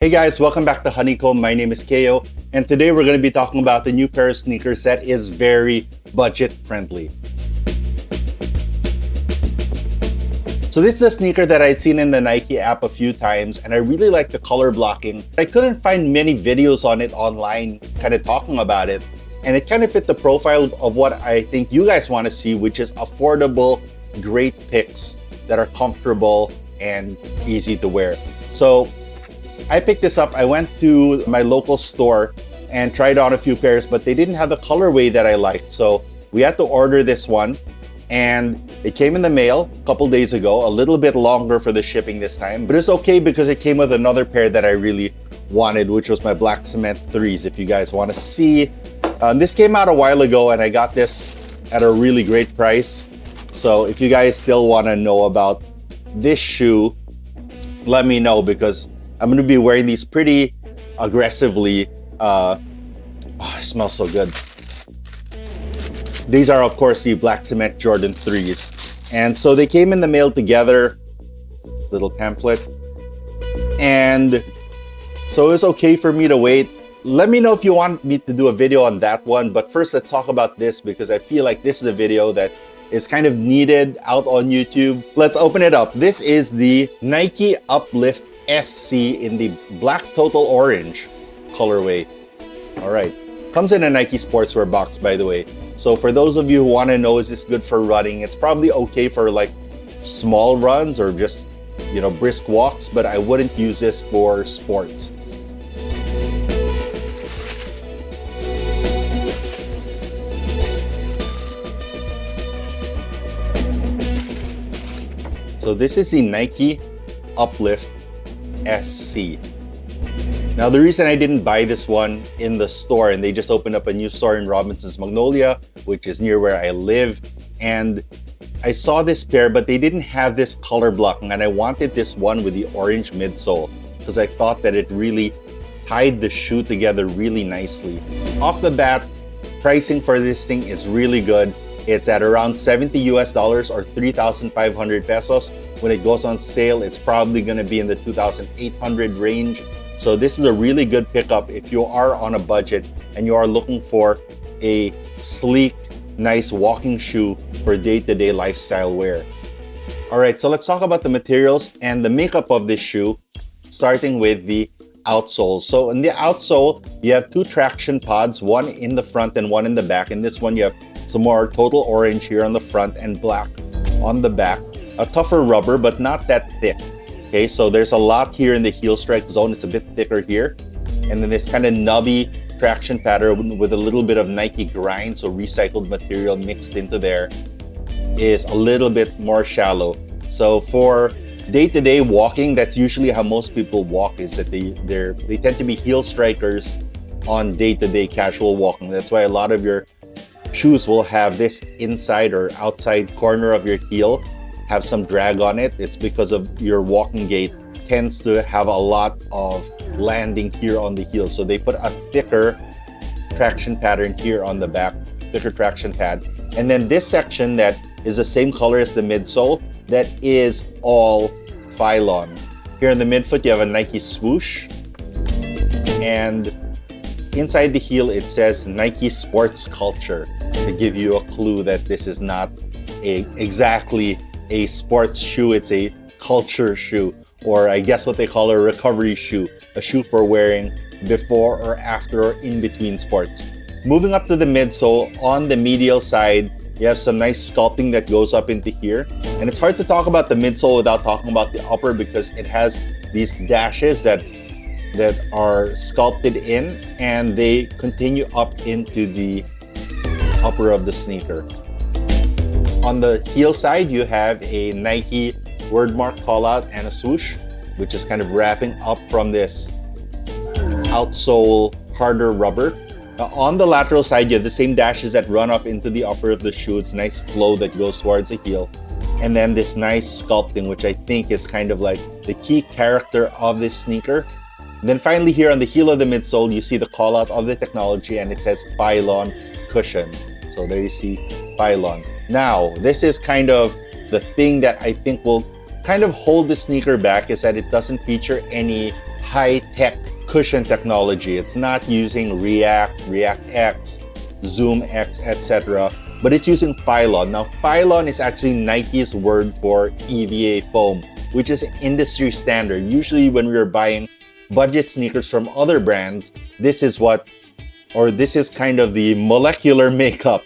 Hey guys, welcome back to Honeycomb. My name is Keo, and today we're going to be talking about the new pair of sneakers that is very budget friendly. So this is a sneaker that I'd seen in the Nike app a few times, and I really like the color blocking. I couldn't find many videos on it online kind of talking about it, and it kind of fit the profile of what I think you guys want to see, which is affordable, great picks that are comfortable and easy to wear. So I picked this up. I went to my local store and tried on a few pairs, but they didn't have the colorway that I liked. So we had to order this one, and it came in the mail a couple days ago, a little bit longer for the shipping this time, but it's okay because it came with another pair that I really wanted, which was my black cement 3s. If you guys want to see, this came out a while ago and I got this at a really great price. So if you guys still want to know about this shoe, let me know, because I'm going to be wearing these pretty aggressively. It smells so good. These are, of course, the black cement Jordan 3s. And so they came in the mail together, little pamphlet. And so it was okay for me to wait. Let me know if you want me to do a video on that one. But first, let's talk about this, because I feel like this is a video that is kind of needed out on YouTube. Let's open it up. This is the Nike Uplift SC in the black total orange colorway. All right, comes in a Nike sportswear box, by the way. So for those of you who want to know, is this good for running? It's probably okay for like small runs or just, you know, brisk walks, but I wouldn't use this for sports. So this is the Nike Uplift SC. Now, the reason I didn't buy this one in the store, and they just opened up a new store in Robinson's Magnolia, which is near where I live, and I saw this pair, but they didn't have this color blocking, and I wanted this one with the orange midsole because I thought that it really tied the shoe together really nicely. Off the bat, pricing for this thing is really good. It's at around $70 or 3,500 pesos. When it goes on sale, it's probably going to be in the 2,800 range. So this is a really good pickup if you are on a budget and you are looking for a sleek, nice walking shoe for day-to-day lifestyle wear. All right, so let's talk about the materials and the makeup of this shoe, starting with the outsole. So in the outsole, you have two traction pods, one in the front and one in the back. In this one, you have some more total orange here on the front and black on the back. A tougher rubber, but not that thick. Okay, so there's a lot here in the heel strike zone. It's a bit thicker here. And then this kind of nubby traction pattern with a little bit of Nike grind, so recycled material mixed into there, is a little bit more shallow. So for day-to-day walking, that's usually how most people walk, is that they tend to be heel strikers on day-to-day casual walking. That's why a lot of your shoes will have this inside or outside corner of your heel have some drag on it. It's because of your walking gait tends to have a lot of landing here on the heel. So they put a thicker traction pattern here on the back, thicker traction pad. And then this section that is the same color as the midsole, that is all Phylon. Here in the midfoot, you have a Nike swoosh. And inside the heel, it says Nike Sports Culture, to give you a clue that this is not exactly a sports shoe, it's a culture shoe, or I guess what they call a recovery shoe, a shoe for wearing before or after or in between sports. Moving up to the midsole, on the medial side, you have some nice sculpting that goes up into here. And it's hard to talk about the midsole without talking about the upper, because it has these dashes that are sculpted in, and they continue up into the upper of the sneaker. On the heel side, you have a Nike wordmark callout and a swoosh, which is kind of wrapping up from this outsole harder rubber. On the lateral side, you have the same dashes that run up into the upper of the shoe. It's a nice flow that goes towards the heel. And then this nice sculpting, which I think is kind of like the key character of this sneaker. And then finally here on the heel of the midsole, you see the callout of the technology, and it says Phylon cushion. So there you see Phylon. Now, this is kind of the thing that I think will kind of hold the sneaker back, is that it doesn't feature any high-tech cushion technology. It's not using React, React-X, ZoomX, etc. But it's using Phylon. Now, Phylon is actually Nike's word for EVA foam, which is industry standard. Usually when we are buying budget sneakers from other brands, this is kind of the molecular makeup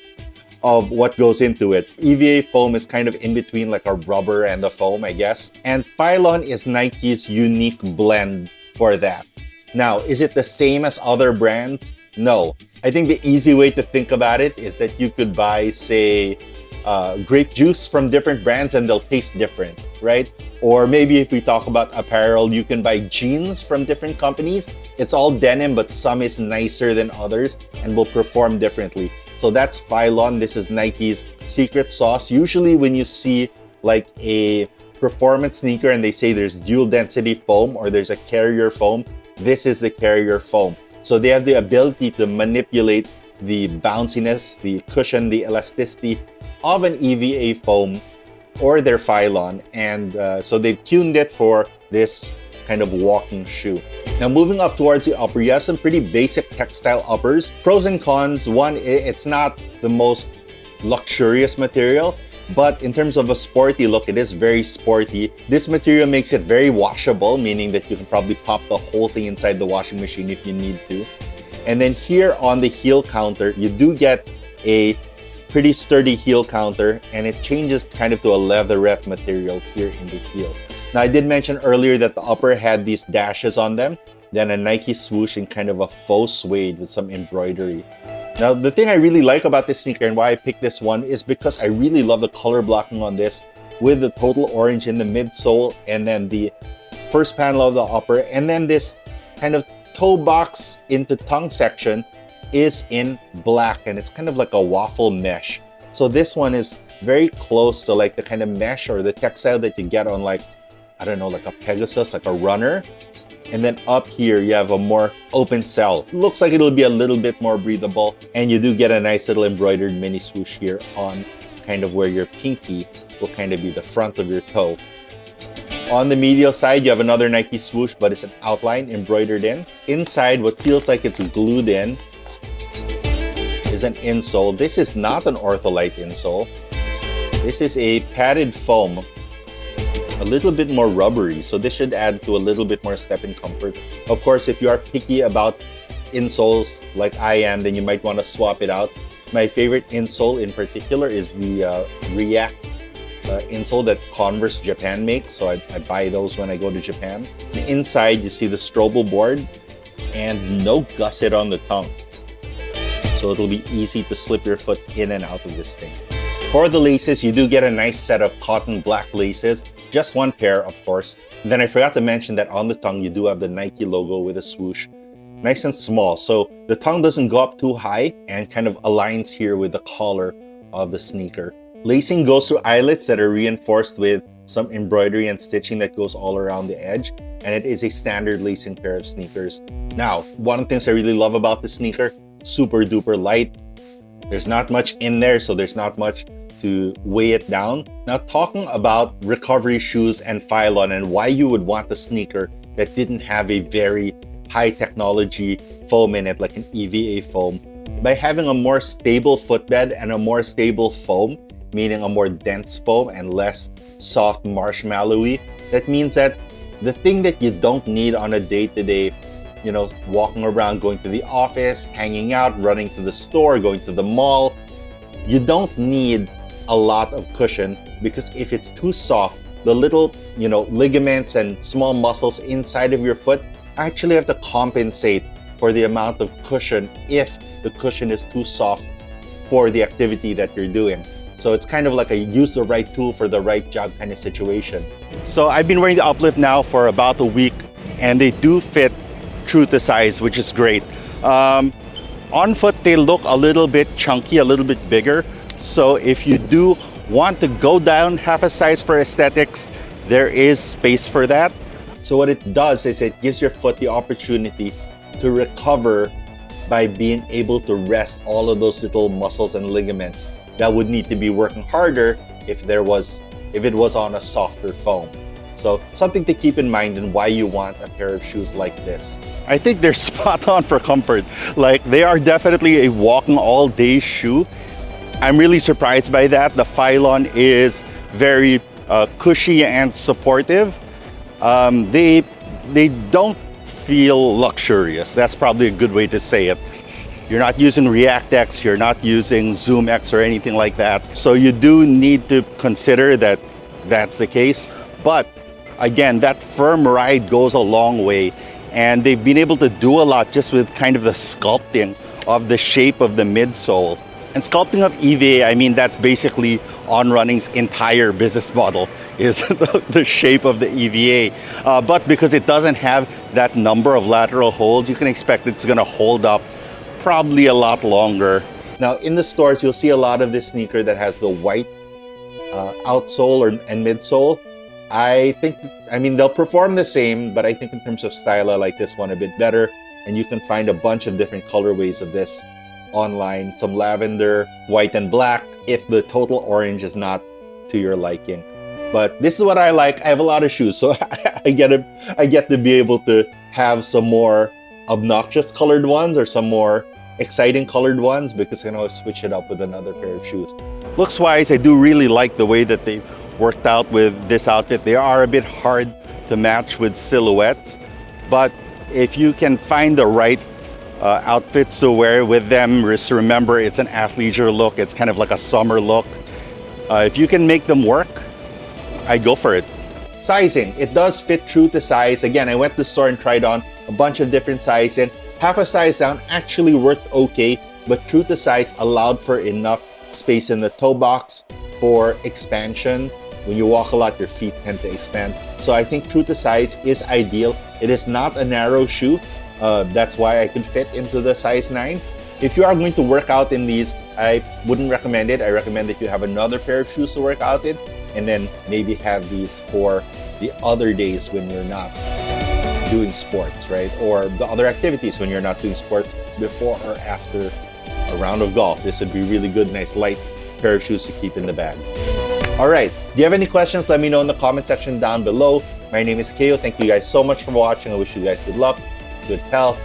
of what goes into it. EVA foam is kind of in between like a rubber and a foam, I guess. And Phylon is Nike's unique blend for that. Now, is it the same as other brands? No. I think the easy way to think about it is that you could buy, say, grape juice from different brands and they'll taste different, right? Or maybe if we talk about apparel, you can buy jeans from different companies. It's all denim, but some is nicer than others and will perform differently. So that's Phylon. This is Nike's secret sauce. Usually when you see like a performance sneaker and they say there's dual density foam or there's a carrier foam, this is the carrier foam. So they have the ability to manipulate the bounciness, the cushion, the elasticity of an EVA foam or their Phylon. And so they've tuned it for this kind of walking shoe. Now moving up towards the upper, you have some pretty basic textile uppers. Pros and cons, one, it's not the most luxurious material, but in terms of a sporty look, it is very sporty. This material makes it very washable, meaning that you can probably pop the whole thing inside the washing machine if you need to. And then here on the heel counter, you do get a pretty sturdy heel counter, and it changes kind of to a leatherette material here in the heel. Now, I did mention earlier that the upper had these dashes on them, then a Nike swoosh in kind of a faux suede with some embroidery. Now, the thing I really like about this sneaker and why I picked this one is because I really love the color blocking on this with the total orange in the midsole and then the first panel of the upper, and then this kind of toe box into tongue section is in black, and it's kind of like a waffle mesh. So this one is very close to like the kind of mesh or the textile that you get on like, I don't know, like a Pegasus, like a runner. And then up here, you have a more open cell. Looks like it'll be a little bit more breathable. And you do get a nice little embroidered mini swoosh here on kind of where your pinky will kind of be the front of your toe. On the medial side, you have another Nike swoosh, but it's an outline embroidered in. Inside, what feels like it's glued in is an insole. This is not an ortholite insole. This is a padded foam, a little bit more rubbery, so this should add to a little bit more step in comfort. Of course, if you are picky about insoles like I am, then you might want to swap it out. My favorite insole in particular is the React insole that Converse Japan makes, so I buy those when I go to Japan. Inside, you see the Strobel board and no gusset on the tongue, so it'll be easy to slip your foot in and out of this thing. For the laces, you do get a nice set of cotton black laces, just one pair, of course. And then I forgot to mention that on the tongue, you do have the Nike logo with a swoosh, nice and small. So the tongue doesn't go up too high and kind of aligns here with the collar of the sneaker. Lacing goes through eyelets that are reinforced with some embroidery and stitching that goes all around the edge. And it is a standard lacing pair of sneakers. Now, one of the things I really love about the sneaker, super duper light. There's not much in there, so there's not much to weigh it down. Now, talking about recovery shoes and Phylon and why you would want a sneaker that didn't have a very high technology foam in it, like an EVA foam, by having a more stable footbed and a more stable foam, meaning a more dense foam and less soft marshmallowy, that means that the thing that you don't need on a day-to-day, you know, walking around, going to the office, hanging out, running to the store, going to the mall, you don't need a lot of cushion, because if it's too soft, the little, you know, ligaments and small muscles inside of your foot actually have to compensate for the amount of cushion if the cushion is too soft for the activity that you're doing. So it's kind of like a use the right tool for the right job kind of situation. So I've been wearing the Uplift now for about a week, and they do fit true to size, which is great. On foot, they look a little bit chunky, a little bit bigger. So if you do want to go down half a size for aesthetics, there is space for that. So what it does is it gives your foot the opportunity to recover by being able to rest all of those little muscles and ligaments that would need to be working harder if it was on a softer foam. So something to keep in mind and why you want a pair of shoes like this. I think they're spot on for comfort. Like, they are definitely a walking all day shoe. I'm really surprised by that. The Phylon is very cushy and supportive. They don't feel luxurious. That's probably a good way to say it. You're not using ReactX, you're not using ZoomX or anything like that. So you do need to consider that that's the case. But again, that firm ride goes a long way. And they've been able to do a lot just with kind of the sculpting of the shape of the midsole. And sculpting of EVA, I mean, that's basically On Running's entire business model, is the shape of the EVA. But because it doesn't have that number of lateral holds, you can expect it's gonna hold up probably a lot longer. Now in the stores, you'll see a lot of this sneaker that has the white outsole and midsole. I mean, they'll perform the same, but I think in terms of style, I like this one a bit better. And you can find a bunch of different colorways of this online. Some lavender, white, and black, if the total orange is not to your liking. But this is what I like. I have a lot of shoes, so I get to be able to have some more obnoxious colored ones or some more exciting colored ones, because I can always switch it up with another pair of shoes. Looks wise, I do really like the way that they worked out with this outfit. They are a bit hard to match with silhouettes, but if you can find the right outfits to wear with them, just remember it's an athleisure look. It's kind of like a summer look. If you can make them work, I go for it. Sizing, it does fit true to size. Again, I went to the store and tried on a bunch of different sizing. Half a size down actually worked okay, but true to size allowed for enough space in the toe box for expansion. When you walk a lot, your feet tend to expand. So I think true to size is ideal. It is not a narrow shoe. That's why I could fit into the size 9. If you are going to work out in these, I wouldn't recommend it. I recommend that you have another pair of shoes to work out in, and then maybe have these for the other days when you're not doing sports, right? Or the other activities when you're not doing sports, before or after a round of golf. This would be really good, nice light pair of shoes to keep in the bag. All right, do you have any questions? Let me know in the comment section down below. My name is Keo. Thank you guys so much for watching. I wish you guys good luck, good health,